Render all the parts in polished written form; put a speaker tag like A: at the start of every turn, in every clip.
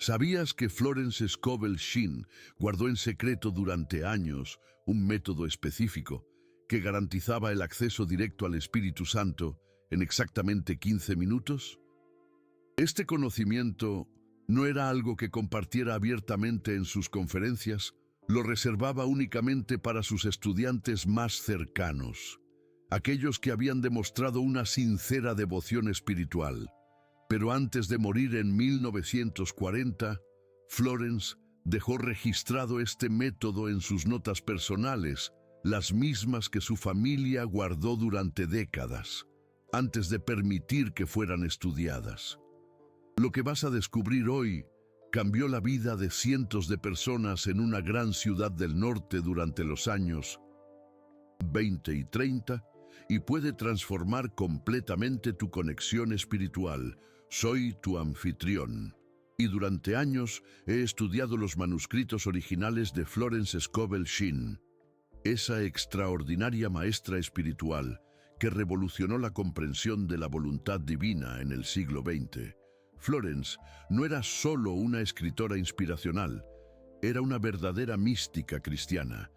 A: ¿Sabías que Florence Scovel Shinn guardó en secreto durante años un método específico que garantizaba el acceso directo al Espíritu Santo en exactamente 15 minutos? Este conocimiento no era algo que compartiera abiertamente en sus conferencias, lo reservaba únicamente para sus estudiantes más cercanos, aquellos que habían demostrado una sincera devoción espiritual. Pero antes de morir en 1940, Florence dejó registrado este método en sus notas personales, las mismas que su familia guardó durante décadas, antes de permitir que fueran estudiadas. Lo que vas a descubrir hoy cambió la vida de cientos de personas en una gran ciudad del norte durante los años 20 y 30 y puede transformar completamente tu conexión espiritual. Soy tu anfitrión, y durante años he estudiado los manuscritos originales de Florence Scovel Shinn, esa extraordinaria maestra espiritual que revolucionó la comprensión de la voluntad divina en el siglo XX. Florence no era solo una escritora inspiracional, era una verdadera mística cristiana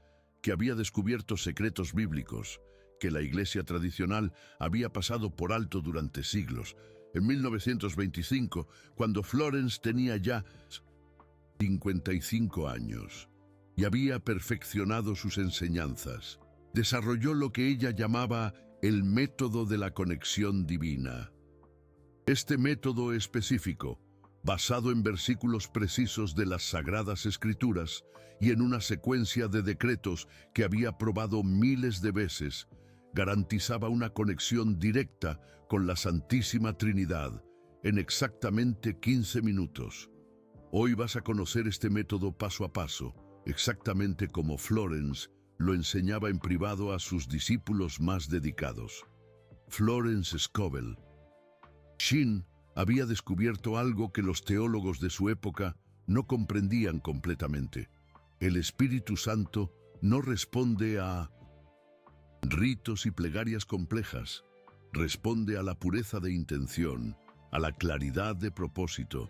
A: que había descubierto secretos bíblicos que la Iglesia tradicional había pasado por alto durante siglos. En 1925, cuando Florence tenía ya 55 años y había perfeccionado sus enseñanzas, desarrolló lo que ella llamaba el método de la conexión divina. Este método específico, basado en versículos precisos de las Sagradas Escrituras y en una secuencia de decretos que había probado miles de veces, garantizaba una conexión directa con la Santísima Trinidad en exactamente 15 minutos. Hoy vas a conocer este método paso a paso, exactamente como Florence lo enseñaba en privado a sus discípulos más dedicados. Florence Scovel Shinn había descubierto algo que los teólogos de su época no comprendían completamente. El Espíritu Santo no responde a ritos y plegarias complejas, responde a la pureza de intención, a la claridad de propósito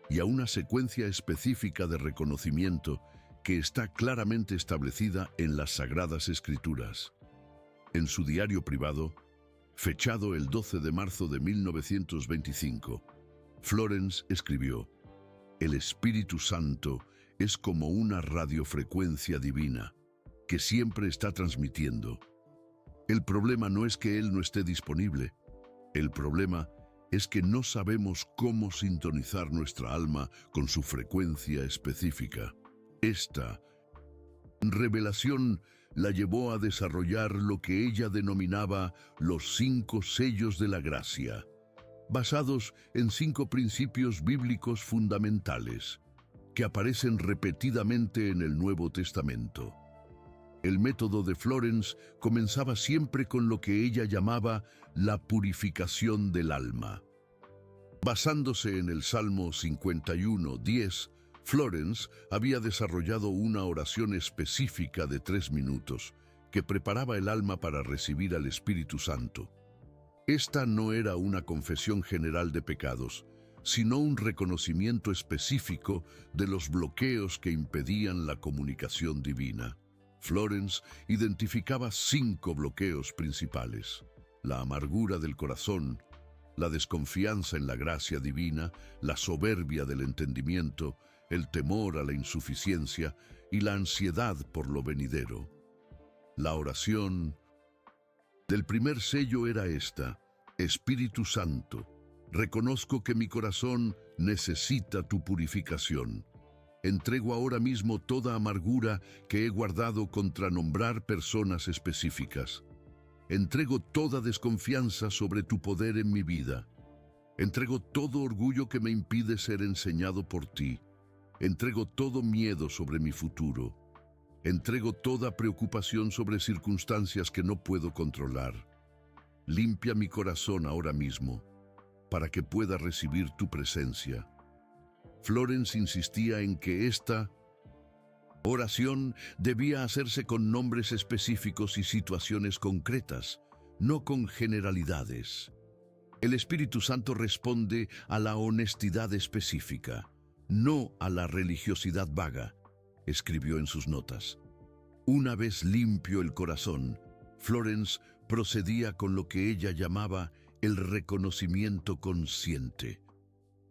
A: y a una secuencia específica de reconocimiento que está claramente establecida en las Sagradas Escrituras. En su diario privado, fechado el 12 de marzo de 1925, Florence escribió: «El Espíritu Santo es como una radiofrecuencia divina que siempre está transmitiendo. El problema no es que Él no esté disponible. El problema es que no sabemos cómo sintonizar nuestra alma con su frecuencia específica». Esta revelación la llevó a desarrollar lo que ella denominaba los 5 sellos de la gracia, basados en 5 principios bíblicos fundamentales que aparecen repetidamente en el Nuevo Testamento. El método de Florence comenzaba siempre con lo que ella llamaba la purificación del alma. Basándose en el Salmo 51:10, Florence había desarrollado una oración específica de 3 minutos que preparaba el alma para recibir al Espíritu Santo. Esta no era una confesión general de pecados, sino un reconocimiento específico de los bloqueos que impedían la comunicación divina. Florence identificaba 5 bloqueos principales: la amargura del corazón, la desconfianza en la gracia divina, la soberbia del entendimiento, el temor a la insuficiencia y la ansiedad por lo venidero. La oración del primer sello era esta: Espíritu Santo, reconozco que mi corazón necesita tu purificación. Entrego ahora mismo toda amargura que he guardado contra nombrar personas específicas. Entrego toda desconfianza sobre tu poder en mi vida. Entrego todo orgullo que me impide ser enseñado por ti. Entrego todo miedo sobre mi futuro. Entrego toda preocupación sobre circunstancias que no puedo controlar. Limpia mi corazón ahora mismo, para que pueda recibir tu presencia. Florence insistía en que esta oración debía hacerse con nombres específicos y situaciones concretas, no con generalidades. El Espíritu Santo responde a la honestidad específica. no a la religiosidad vaga, escribió en sus notas. Una vez limpio el corazón, Florence procedía con lo que ella llamaba el reconocimiento consciente,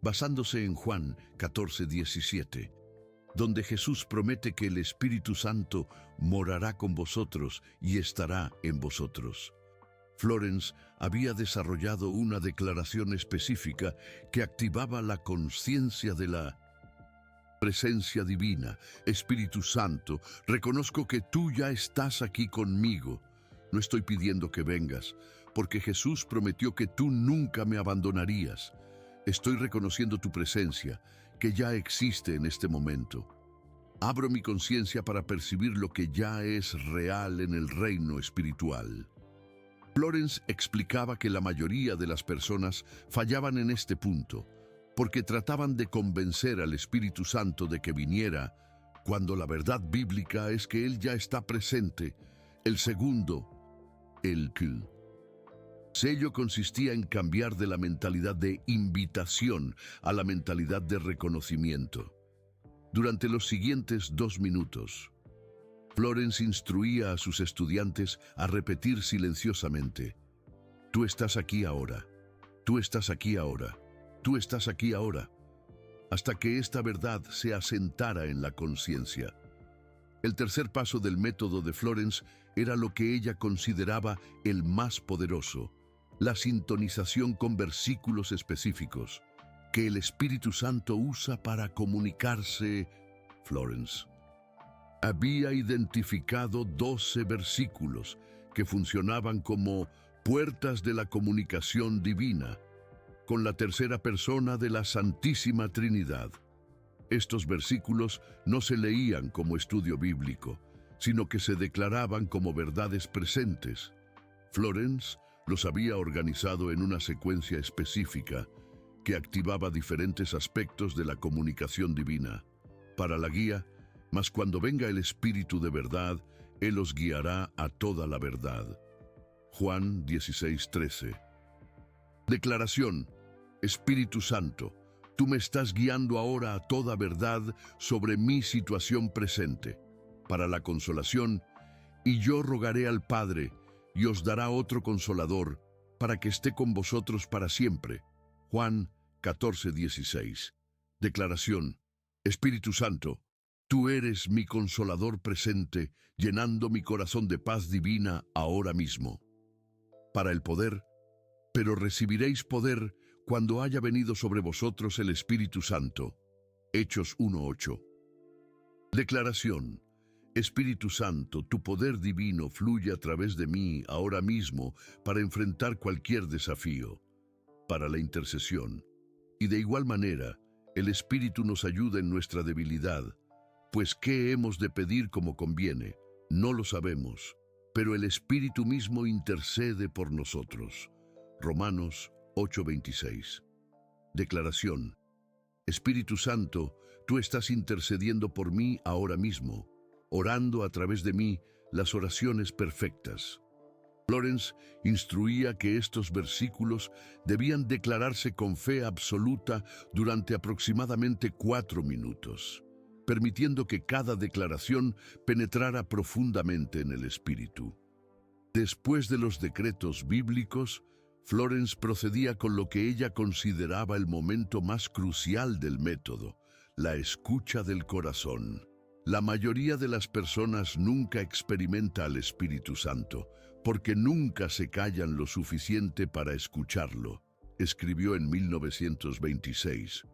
A: basándose en Juan 14:17, donde Jesús promete que el Espíritu Santo morará con vosotros y estará en vosotros. Florence había desarrollado una declaración específica que activaba la conciencia de la presencia divina. Espíritu Santo, reconozco que tú ya estás aquí conmigo. No estoy pidiendo que vengas, porque Jesús prometió que tú nunca me abandonarías. Estoy reconociendo tu presencia, que ya existe en este momento. Abro mi conciencia para percibir lo que ya es real en el reino espiritual. Florence explicaba que la mayoría de las personas fallaban en este punto, porque trataban de convencer al Espíritu Santo de que viniera, cuando la verdad bíblica es que Él ya está presente. El segundo, el sello consistía en cambiar de la mentalidad de invitación a la mentalidad de reconocimiento. Durante los siguientes 2 minutos, Florence instruía a sus estudiantes a repetir silenciosamente: tú estás aquí ahora, tú estás aquí ahora, tú estás aquí ahora, hasta que esta verdad se asentara en la conciencia. El tercer paso del método de Florence era lo que ella consideraba el más poderoso: la sintonización con versículos específicos que el Espíritu Santo usa para comunicarse. Florence había identificado 12 versículos que funcionaban como puertas de la comunicación divina con la tercera persona de la Santísima Trinidad. Estos versículos no se leían como estudio bíblico, sino que se declaraban como verdades presentes. Florence los había organizado en una secuencia específica que activaba diferentes aspectos de la comunicación divina. Para la guía: mas cuando venga el Espíritu de verdad, Él os guiará a toda la verdad. Juan 16:13. Declaración: Espíritu Santo, tú me estás guiando ahora a toda verdad sobre mi situación presente. Para la consolación: y yo rogaré al Padre, y os dará otro consolador, para que esté con vosotros para siempre. Juan 14:16. Declaración: Espíritu Santo, tú eres mi consolador presente, llenando mi corazón de paz divina ahora mismo. Para el poder: pero recibiréis poder cuando haya venido sobre vosotros el Espíritu Santo. Hechos 1:8. Declaración: Espíritu Santo, tu poder divino fluye a través de mí ahora mismo para enfrentar cualquier desafío. Para la intercesión: y de igual manera, el Espíritu nos ayuda en nuestra debilidad, pues ¿qué hemos de pedir como conviene? No lo sabemos, pero el Espíritu mismo intercede por nosotros. Romanos 8:26. Declaración: Espíritu Santo, tú estás intercediendo por mí ahora mismo, orando a través de mí las oraciones perfectas. Florence instruía que estos versículos debían declararse con fe absoluta durante aproximadamente 4 minutos, permitiendo que cada declaración penetrara profundamente en el espíritu. Después de los decretos bíblicos, Florence procedía con lo que ella consideraba el momento más crucial del método: la escucha del corazón. La mayoría de las personas nunca experimenta al Espíritu Santo, porque nunca se callan lo suficiente para escucharlo, escribió en 1926.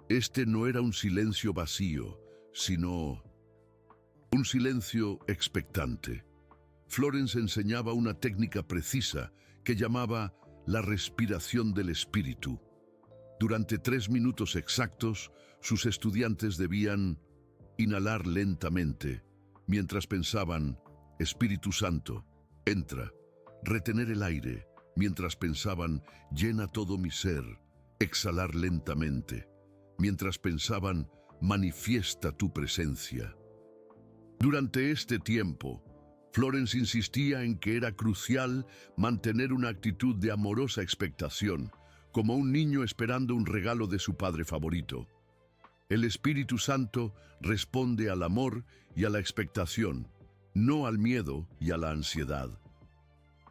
A: Este no era un silencio vacío, sino un silencio expectante. Florence enseñaba una técnica precisa que llamaba la respiración del Espíritu. Durante 3 minutos exactos, sus estudiantes debían inhalar lentamente, mientras pensaban: Espíritu Santo, entra; retener el aire, mientras pensaban: llena todo mi ser; exhalar lentamente, mientras pensaban: manifiesta tu presencia. Durante este tiempo, Florence insistía en que era crucial mantener una actitud de amorosa expectación, como un niño esperando un regalo de su padre favorito. El Espíritu Santo responde al amor y a la expectación, no al miedo y a la ansiedad.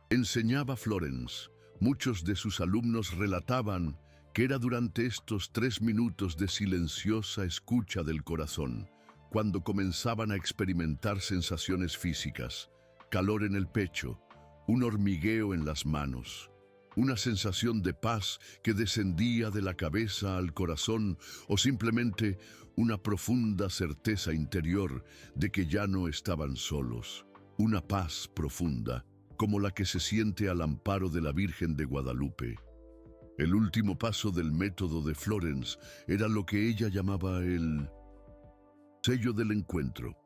A: Enseñaba Florence. Muchos de sus alumnos relataban que era durante estos 3 minutos de silenciosa escucha del corazón, cuando comenzaban a experimentar sensaciones físicas, calor en el pecho, un hormigueo en las manos, una sensación de paz que descendía de la cabeza al corazón o simplemente una profunda certeza interior de que ya no estaban solos, una paz profunda, como la que se siente al amparo de la Virgen de Guadalupe. El último paso del método de Florence era lo que ella llamaba el sello del encuentro.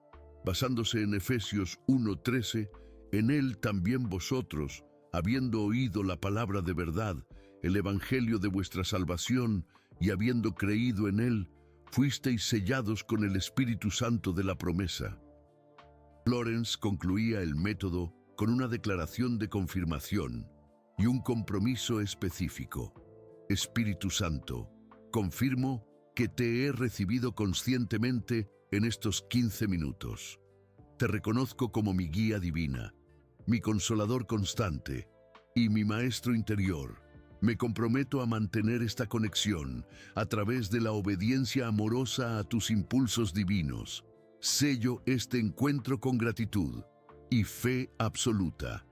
A: Basándose en Efesios 1:13, en él también vosotros, habiendo oído la palabra de verdad, el evangelio de vuestra salvación, y habiendo creído en él, fuisteis sellados con el Espíritu Santo de la promesa. Florence concluía el método con una declaración de confirmación y un compromiso específico. Espíritu Santo, confirmo que te he recibido conscientemente en estos 15 minutos. Te reconozco como mi guía divina, mi consolador constante y mi maestro interior. Me comprometo a mantener esta conexión a través de la obediencia amorosa a tus impulsos divinos. Sello este encuentro con gratitud y fe absoluta.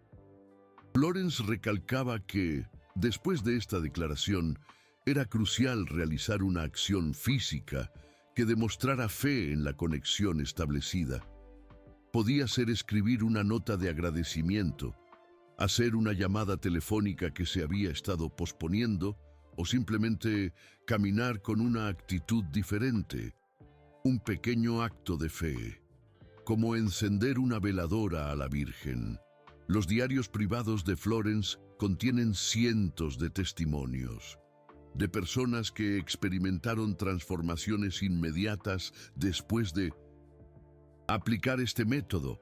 A: Florence recalcaba que, después de esta declaración, era crucial realizar una acción física que demostrara fe en la conexión establecida. Podía ser escribir una nota de agradecimiento, hacer una llamada telefónica que se había estado posponiendo o simplemente caminar con una actitud diferente. Un pequeño acto de fe, como encender una veladora a la Virgen. Los diarios privados de Florence contienen cientos de testimonios de personas que experimentaron transformaciones inmediatas después de aplicar este método.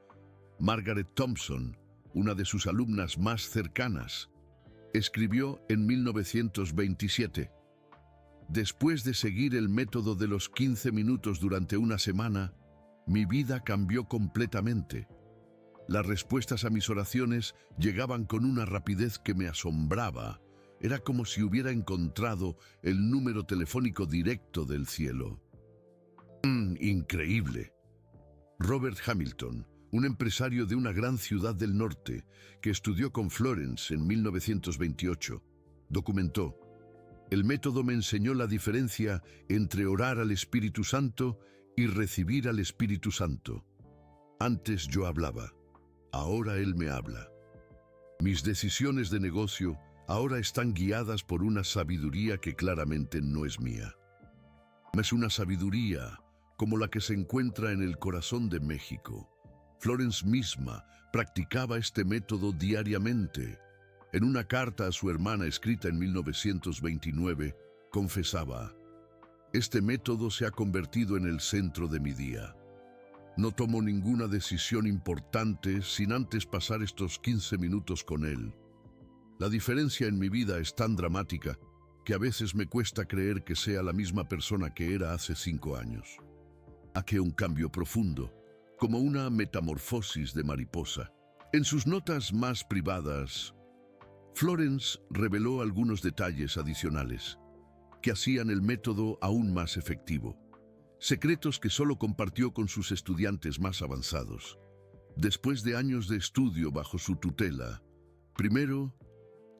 A: Margaret Thompson, una de sus alumnas más cercanas, escribió en 1927: después de seguir el método de los 15 minutos durante una semana, mi vida cambió completamente. Las respuestas a mis oraciones llegaban con una rapidez que me asombraba. Era como si hubiera encontrado el número telefónico directo del cielo. Increíble. Robert Hamilton, un empresario de una gran ciudad del norte que estudió con Florence en 1928, documentó: el método me enseñó la diferencia entre orar al Espíritu Santo y recibir al Espíritu Santo. Antes yo hablaba, ahora Él me habla. Mis decisiones de negocio ahora están guiadas por una sabiduría que claramente no es mía. Es una sabiduría como la que se encuentra en el corazón de México. Florence misma practicaba este método diariamente. En una carta a su hermana escrita en 1929, confesaba: este método se ha convertido en el centro de mi día. No tomo ninguna decisión importante sin antes pasar estos 15 minutos con él. La diferencia en mi vida es tan dramática que a veces me cuesta creer que sea la misma persona que era hace 5 años. ¿A qué un cambio profundo? Como una metamorfosis de mariposa. En sus notas más privadas, Florence reveló algunos detalles adicionales que hacían el método aún más efectivo. Secretos que solo compartió con sus estudiantes más avanzados. Después de años de estudio bajo su tutela, primero,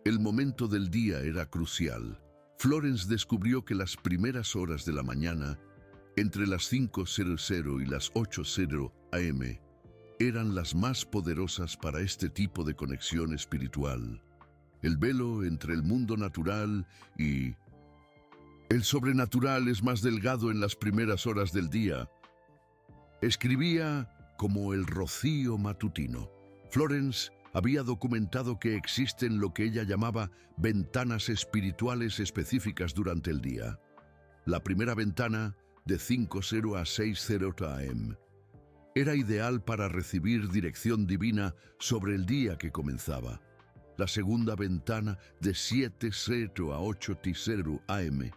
A: el momento del día era crucial. Florence descubrió que las primeras horas de la mañana, entre las 5:00 y las 8:00 am, eran las más poderosas para este tipo de conexión espiritual. El velo entre el mundo natural y el sobrenatural es más delgado en las primeras horas del día. Escribía como el rocío matutino. Florence había documentado que existen lo que ella llamaba ventanas espirituales específicas durante el día. La primera ventana, de 5:00 a 6:00 am, era ideal para recibir dirección divina sobre el día que comenzaba. La segunda ventana, de 7:00 a 8:00 am,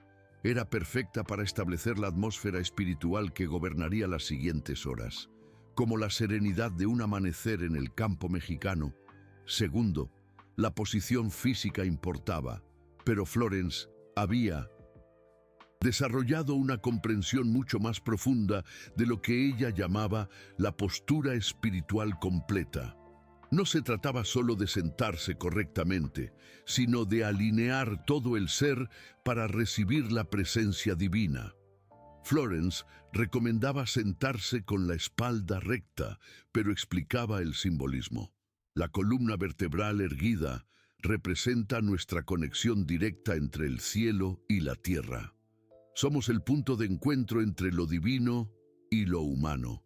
A: era perfecta para establecer la atmósfera espiritual que gobernaría las siguientes horas, como la serenidad de un amanecer en el campo mexicano. Segundo, la posición física importaba, pero Florence había desarrollado una comprensión mucho más profunda de lo que ella llamaba la postura espiritual completa. No se trataba solo de sentarse correctamente, sino de alinear todo el ser para recibir la presencia divina. Florence recomendaba sentarse con la espalda recta, pero explicaba el simbolismo. La columna vertebral erguida representa nuestra conexión directa entre el cielo y la tierra. Somos el punto de encuentro entre lo divino y lo humano.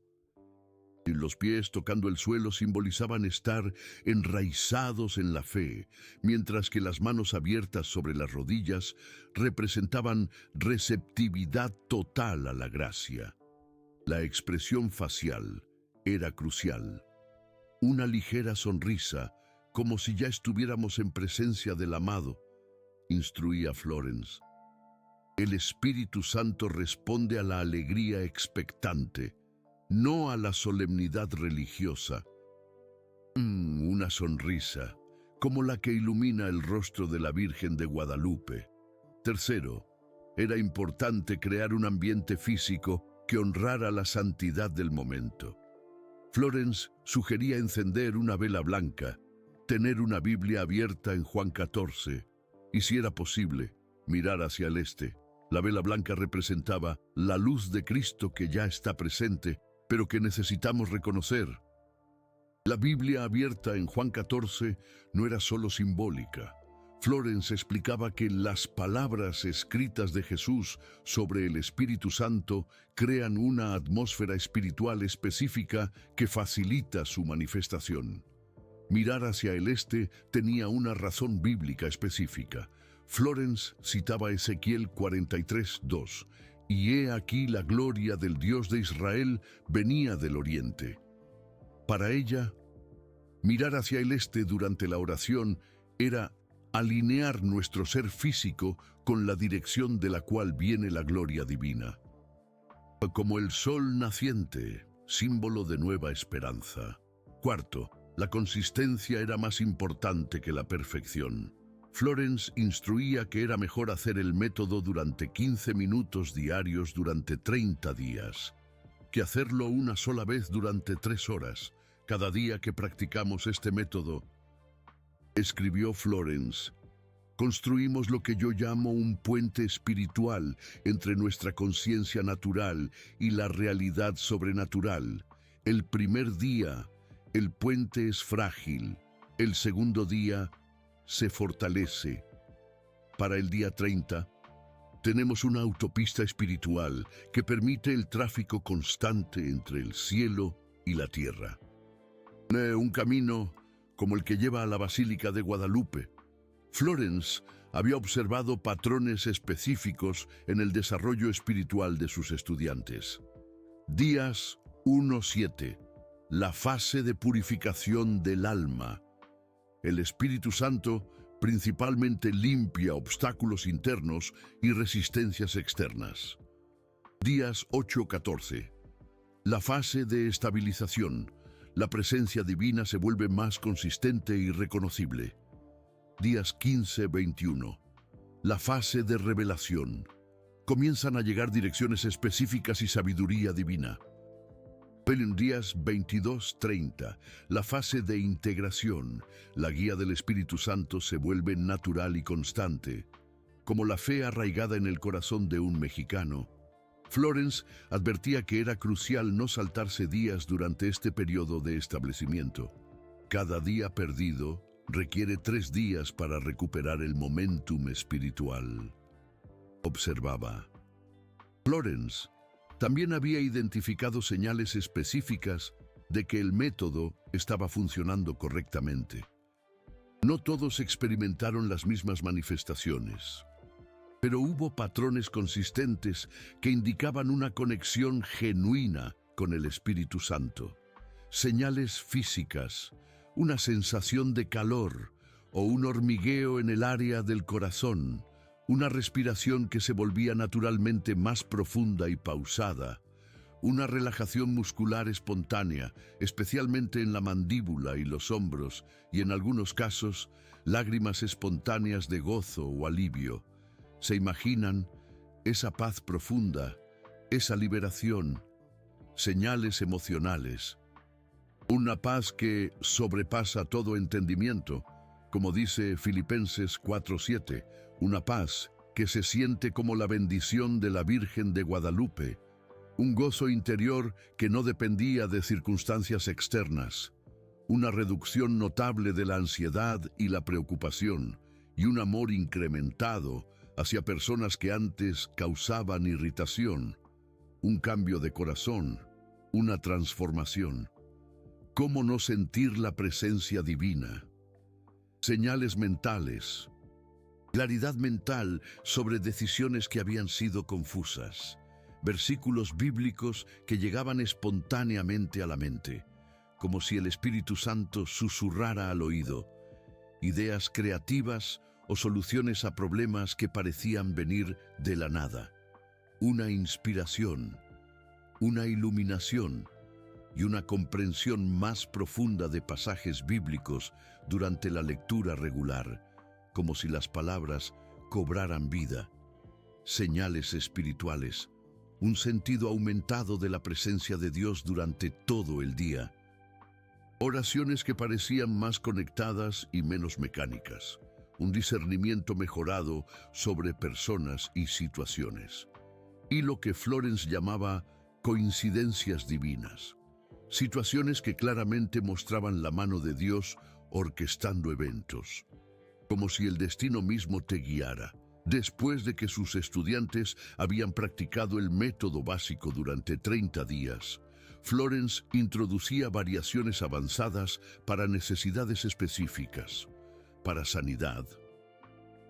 A: Y los pies tocando el suelo simbolizaban estar enraizados en la fe, mientras que las manos abiertas sobre las rodillas representaban receptividad total a la gracia. La expresión facial era crucial. Una ligera sonrisa, como si ya estuviéramos en presencia del amado, instruía Florence. El Espíritu Santo responde a la alegría expectante, no a la solemnidad religiosa. Una sonrisa, como la que ilumina el rostro de la Virgen de Guadalupe. Tercero, era importante crear un ambiente físico que honrara la santidad del momento. Florence sugería encender una vela blanca, tener una Biblia abierta en Juan 14 y, si era posible, mirar hacia el este. La vela blanca representaba la luz de Cristo que ya está presente, pero que necesitamos reconocer. La Biblia abierta en Juan 14 no era solo simbólica. Florence explicaba que las palabras escritas de Jesús sobre el Espíritu Santo crean una atmósfera espiritual específica que facilita su manifestación. Mirar hacia el este tenía una razón bíblica específica. Florence citaba Ezequiel 43:2, y he aquí la gloria del Dios de Israel venía del oriente. Para ella, mirar hacia el este durante la oración era alinear nuestro ser físico con la dirección de la cual viene la gloria divina. Como el sol naciente, símbolo de nueva esperanza. Cuarto, la consistencia era más importante que la perfección. Florence instruía que era mejor hacer el método durante 15 minutos diarios durante 30 días, que hacerlo una sola vez durante 3 horas. Cada día que practicamos este método, escribió Florence, construimos lo que yo llamo un puente espiritual entre nuestra conciencia natural y la realidad sobrenatural. El primer día, el puente es frágil. El segundo día, se fortalece. Para el día 30, tenemos una autopista espiritual que permite el tráfico constante entre el cielo y la tierra. Un camino como el que lleva a la Basílica de Guadalupe. Florence había observado patrones específicos en el desarrollo espiritual de sus estudiantes. Días 1-7. La fase de purificación del alma. El Espíritu Santo principalmente limpia obstáculos internos y resistencias externas. Días 8-14. La fase de estabilización. La presencia divina se vuelve más consistente y reconocible. Días 15-21. La fase de revelación. Comienzan a llegar direcciones específicas y sabiduría divina. En días 22-30, la fase de integración, la guía del Espíritu Santo se vuelve natural y constante, como la fe arraigada en el corazón de un mexicano. Florence advertía que era crucial no saltarse días durante este periodo de establecimiento. Cada día perdido requiere 3 días para recuperar el momentum espiritual. Observaba. Florence también había identificado señales específicas de que el método estaba funcionando correctamente. No todos experimentaron las mismas manifestaciones, pero hubo patrones consistentes que indicaban una conexión genuina con el Espíritu Santo. Señales físicas, una sensación de calor o un hormigueo en el área del corazón, una respiración que se volvía naturalmente más profunda y pausada, una relajación muscular espontánea, especialmente en la mandíbula y los hombros, y en algunos casos, lágrimas espontáneas de gozo o alivio. ¿Se imaginan esa paz profunda, esa liberación, señales emocionales? Una paz que sobrepasa todo entendimiento, como dice Filipenses 4:7, una paz que se siente como la bendición de la Virgen de Guadalupe, un gozo interior que no dependía de circunstancias externas, una reducción notable de la ansiedad y la preocupación, y un amor incrementado hacia personas que antes causaban irritación, un cambio de corazón, una transformación. ¿Cómo no sentir la presencia divina? Señales mentales, claridad mental sobre decisiones que habían sido confusas, versículos bíblicos que llegaban espontáneamente a la mente, como si el Espíritu Santo susurrara al oído, ideas creativas o soluciones a problemas que parecían venir de la nada, una inspiración, una iluminación y una comprensión más profunda de pasajes bíblicos durante la lectura regular, como si las palabras cobraran vida, señales espirituales, un sentido aumentado de la presencia de Dios durante todo el día, oraciones que parecían más conectadas y menos mecánicas, un discernimiento mejorado sobre personas y situaciones, y lo que Florence llamaba coincidencias divinas, situaciones que claramente mostraban la mano de Dios orquestando eventos, como si el destino mismo te guiara. Después de que sus estudiantes habían practicado el método básico durante 30 días, Florence introducía variaciones avanzadas para necesidades específicas. Para sanidad,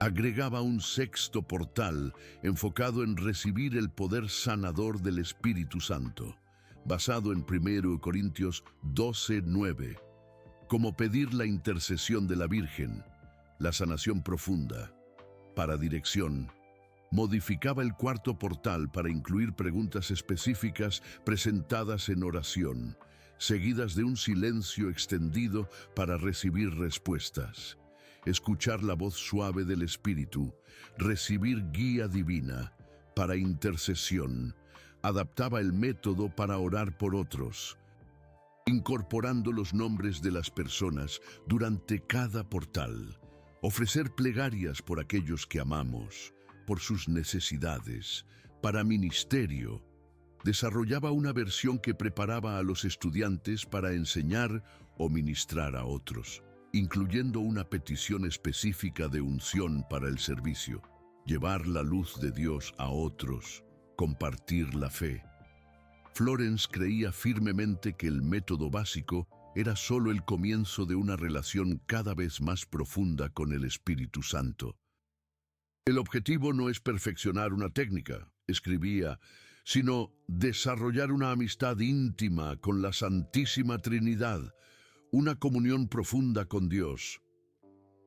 A: agregaba un sexto portal enfocado en recibir el poder sanador del Espíritu Santo, basado en 1 Corintios 12:9, como pedir la intercesión de la Virgen, la sanación profunda. Para dirección, modificaba el cuarto portal para incluir preguntas específicas presentadas en oración, seguidas de un silencio extendido para recibir respuestas. Escuchar la voz suave del Espíritu, recibir guía divina para intercesión. Adaptaba el método para orar por otros, incorporando los nombres de las personas durante cada portal. Ofrecer plegarias por aquellos que amamos, por sus necesidades, para ministerio. Desarrollaba una versión que preparaba a los estudiantes para enseñar o ministrar a otros, incluyendo una petición específica de unción para el servicio, llevar la luz de Dios a otros, compartir la fe. Florence creía firmemente que el método básico era solo el comienzo de una relación cada vez más profunda con el Espíritu Santo. El objetivo no es perfeccionar una técnica, escribía, sino desarrollar una amistad íntima con la Santísima Trinidad, una comunión profunda con Dios.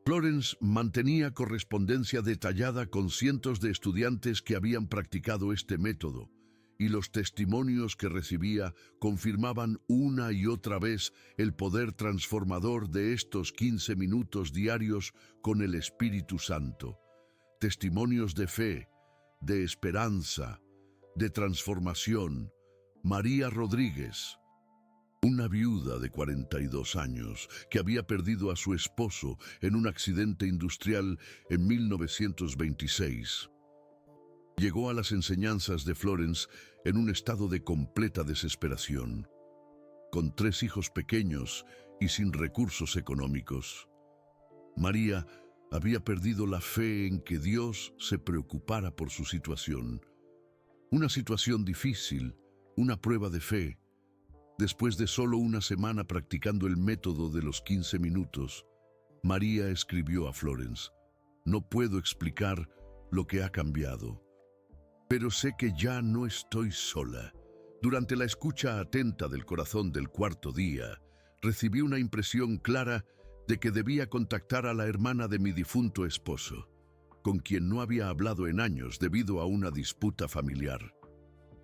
A: Florence mantenía correspondencia detallada con cientos de estudiantes que habían practicado este método, y los testimonios que recibía confirmaban una y otra vez el poder transformador de estos 15 minutos diarios con el Espíritu Santo. Testimonios de fe, de esperanza, de transformación. María Rodríguez, una viuda de 42 años que había perdido a su esposo en un accidente industrial en 1926. Llegó a las enseñanzas de Florence en un estado de completa desesperación, con 3 hijos pequeños y sin recursos económicos. María había perdido la fe en que Dios se preocupara por su situación. Una situación difícil, una prueba de fe. Después de solo una semana practicando el método de los 15 minutos, María escribió a Florence: «No puedo explicar lo que ha cambiado, pero sé que ya no estoy sola». Durante la escucha atenta del corazón del cuarto día, recibí una impresión clara de que debía contactar a la hermana de mi difunto esposo. con quien no había hablado en años debido a una disputa familiar.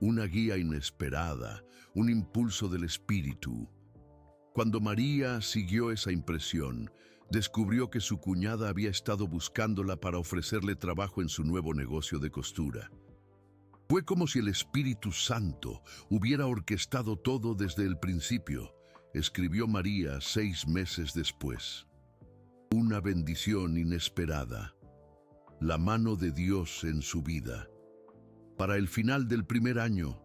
A: Una guía inesperada, un impulso del espíritu. Cuando María siguió esa impresión, descubrió que su cuñada había estado buscándola para ofrecerle trabajo en su nuevo negocio de costura. Fue como si el Espíritu Santo hubiera orquestado todo desde el principio, escribió María 6 meses después. Una bendición inesperada. La mano de Dios en su vida. Para el final del primer año,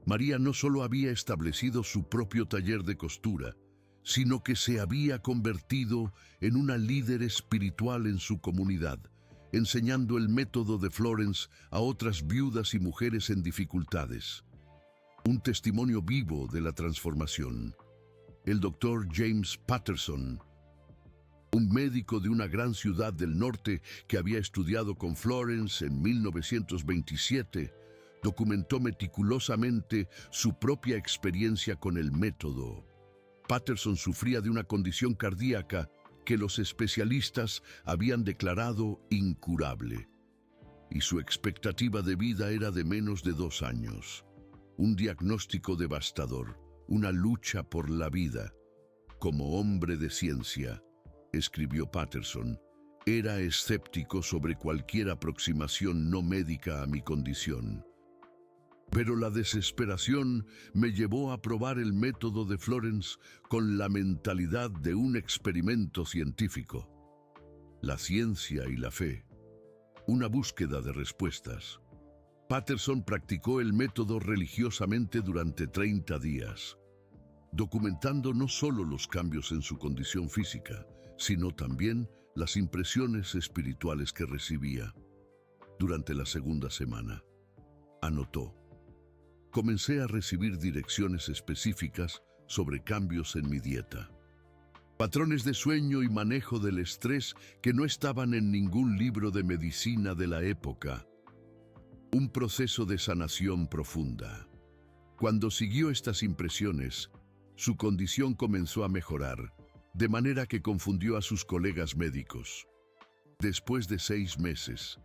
A: María no solo había establecido su propio taller de costura, sino que se había convertido en una líder espiritual en su comunidad, enseñando el método de Florence a otras viudas y mujeres en dificultades. Un testimonio vivo de la transformación. El doctor James Patterson, un médico de una gran ciudad del norte que había estudiado con Florence en 1927, documentó meticulosamente su propia experiencia con el método. Patterson sufría de una condición cardíaca que los especialistas habían declarado incurable, y su expectativa de vida era de menos de 2 años. Un diagnóstico devastador, una lucha por la vida. Como hombre de ciencia, escribió Patterson, era escéptico sobre cualquier aproximación no médica a mi condición. Pero la desesperación me llevó a probar el método de Florence con la mentalidad de un experimento científico. La ciencia y la fe. Una búsqueda de respuestas. Patterson practicó el método religiosamente durante 30 días, documentando no solo los cambios en su condición física, sino también las impresiones espirituales que recibía. Durante la segunda semana, anotó: comencé a recibir direcciones específicas sobre cambios en mi dieta. Patrones de sueño y manejo del estrés que no estaban en ningún libro de medicina de la época. Un proceso de sanación profunda. Cuando siguió estas impresiones, su condición comenzó a mejorar, de manera que confundió a sus colegas médicos. Después de 6 meses,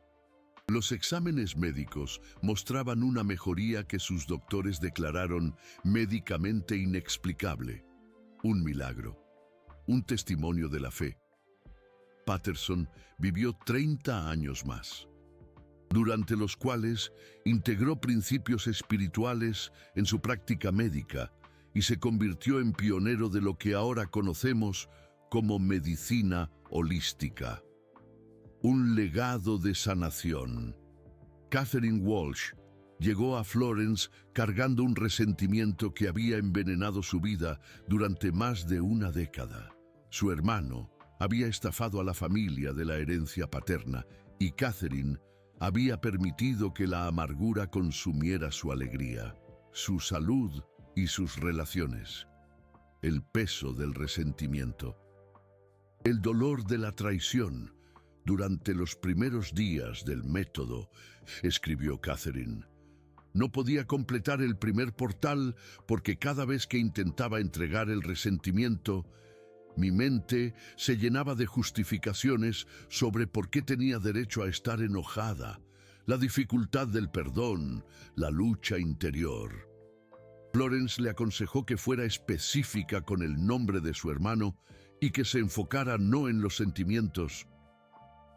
A: los exámenes médicos mostraban una mejoría que sus doctores declararon médicamente inexplicable. Un milagro. Un testimonio de la fe. Patterson vivió 30 años más, durante los cuales integró principios espirituales en su práctica médica y se convirtió en pionero de lo que ahora conocemos como medicina holística. Un legado de sanación. Catherine Walsh llegó a Florence cargando un resentimiento que había envenenado su vida durante más de una década. Su hermano había estafado a la familia de la herencia paterna y Catherine había permitido que la amargura consumiera su alegría, su salud y sus relaciones. El peso del resentimiento. El dolor de la traición. Durante los primeros días del método, escribió Catherine, no podía completar el primer portal porque cada vez que intentaba entregar el resentimiento, mi mente se llenaba de justificaciones sobre por qué tenía derecho a estar enojada, la dificultad del perdón, la lucha interior. Florence le aconsejó que fuera específica con el nombre de su hermano y que se enfocara no en los sentimientos,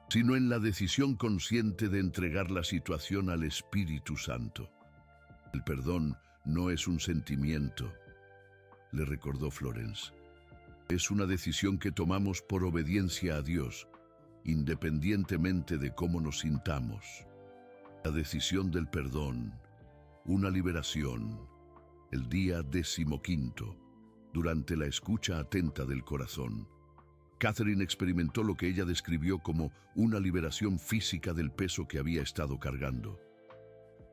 A: sino en la decisión consciente de entregar la situación al Espíritu Santo. El perdón no es un sentimiento, le recordó Florence. Es una decisión que tomamos por obediencia a Dios, independientemente de cómo nos sintamos. La decisión del perdón, una liberación, el día 15, durante la escucha atenta del corazón. Catherine experimentó lo que ella describió como una liberación física del peso que había estado cargando.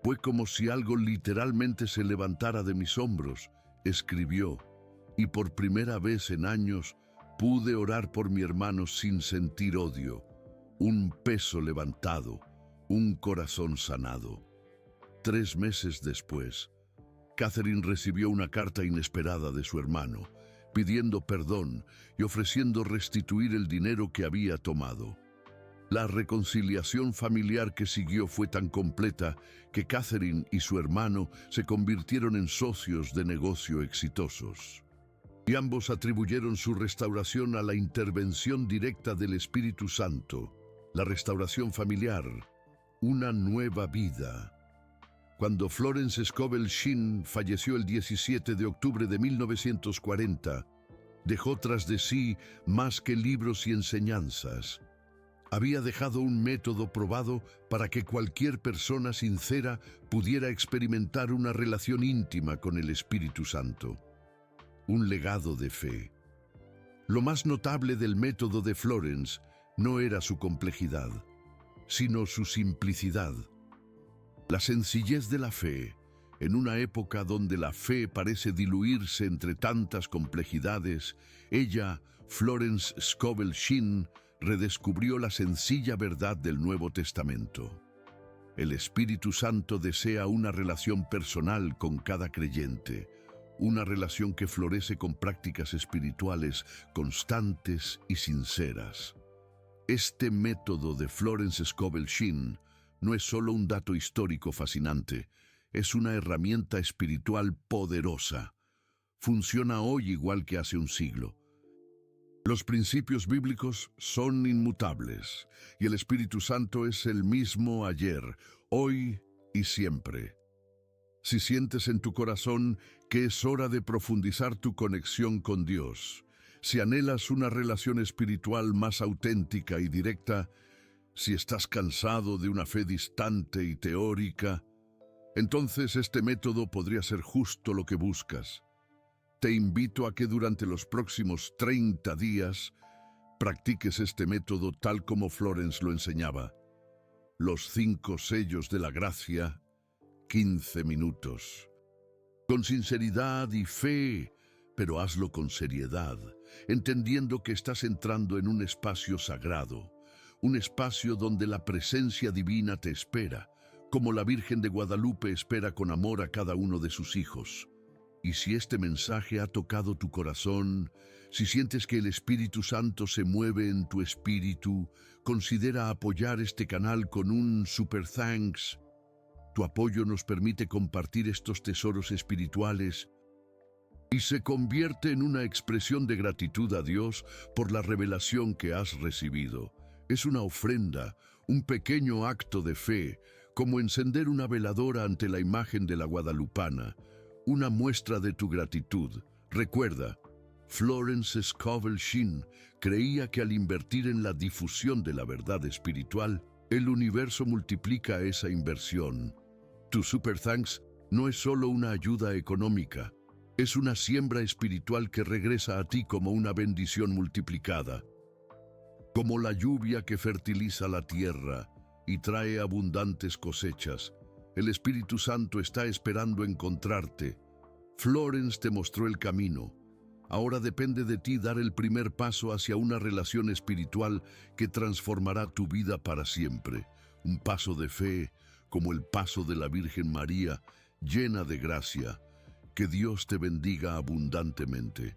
A: Fue como si algo literalmente se levantara de mis hombros, escribió, y por primera vez en años pude orar por mi hermano sin sentir odio, un peso levantado, un corazón sanado. 3 meses después, Catherine recibió una carta inesperada de su hermano, pidiendo perdón y ofreciendo restituir el dinero que había tomado. La reconciliación familiar que siguió fue tan completa que Catherine y su hermano se convirtieron en socios de negocio exitosos. Y ambos atribuyeron su restauración a la intervención directa del Espíritu Santo, la restauración familiar, una nueva vida. Cuando Florence Scovel Shinn falleció el 17 de octubre de 1940, dejó tras de sí más que libros y enseñanzas. Había dejado un método probado para que cualquier persona sincera pudiera experimentar una relación íntima con el Espíritu Santo. Un legado de fe. Lo más notable del método de Florence no era su complejidad, sino su simplicidad. La sencillez de la fe, en una época donde la fe parece diluirse entre tantas complejidades, ella, Florence Scovel Shinn, redescubrió la sencilla verdad del Nuevo Testamento. El Espíritu Santo desea una relación personal con cada creyente, una relación que florece con prácticas espirituales constantes y sinceras. Este método de Florence Scovel Shinn no es solo un dato histórico fascinante, es una herramienta espiritual poderosa. Funciona hoy igual que hace un siglo. Los principios bíblicos son inmutables y el Espíritu Santo es el mismo ayer, hoy y siempre. Si sientes en tu corazón que es hora de profundizar tu conexión con Dios, si anhelas una relación espiritual más auténtica y directa, si estás cansado de una fe distante y teórica, entonces este método podría ser justo lo que buscas. Te invito a que durante los próximos 30 días practiques este método tal como Florence lo enseñaba. Los 5 sellos de la gracia, 15 minutos. Con sinceridad y fe, pero hazlo con seriedad, entendiendo que estás entrando en un espacio sagrado, un espacio donde la presencia divina te espera, como la Virgen de Guadalupe espera con amor a cada uno de sus hijos. Y si este mensaje ha tocado tu corazón, si sientes que el Espíritu Santo se mueve en tu espíritu, considera apoyar este canal con un super thanks. Tu apoyo nos permite compartir estos tesoros espirituales y se convierte en una expresión de gratitud a Dios por la revelación que has recibido. Es una ofrenda, un pequeño acto de fe, como encender una veladora ante la imagen de la Guadalupana, una muestra de tu gratitud. Recuerda, Florence Scovel Shinn creía que al invertir en la difusión de la verdad espiritual, el universo multiplica esa inversión. Tu Super Thanks no es solo una ayuda económica, es una siembra espiritual que regresa a ti como una bendición multiplicada. Como la lluvia que fertiliza la tierra y trae abundantes cosechas, el Espíritu Santo está esperando encontrarte. Florence te mostró el camino. Ahora depende de ti dar el primer paso hacia una relación espiritual que transformará tu vida para siempre. Un paso de fe, como el paso de la Virgen María, llena de gracia. Que Dios te bendiga abundantemente.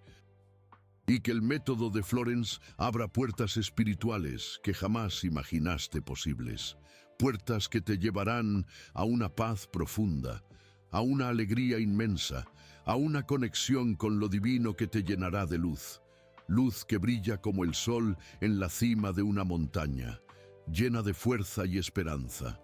A: Y que el método de Florence abra puertas espirituales que jamás imaginaste posibles. Puertas que te llevarán a una paz profunda, a una alegría inmensa, a una conexión con lo divino que te llenará de luz. Luz que brilla como el sol en la cima de una montaña, llena de fuerza y esperanza.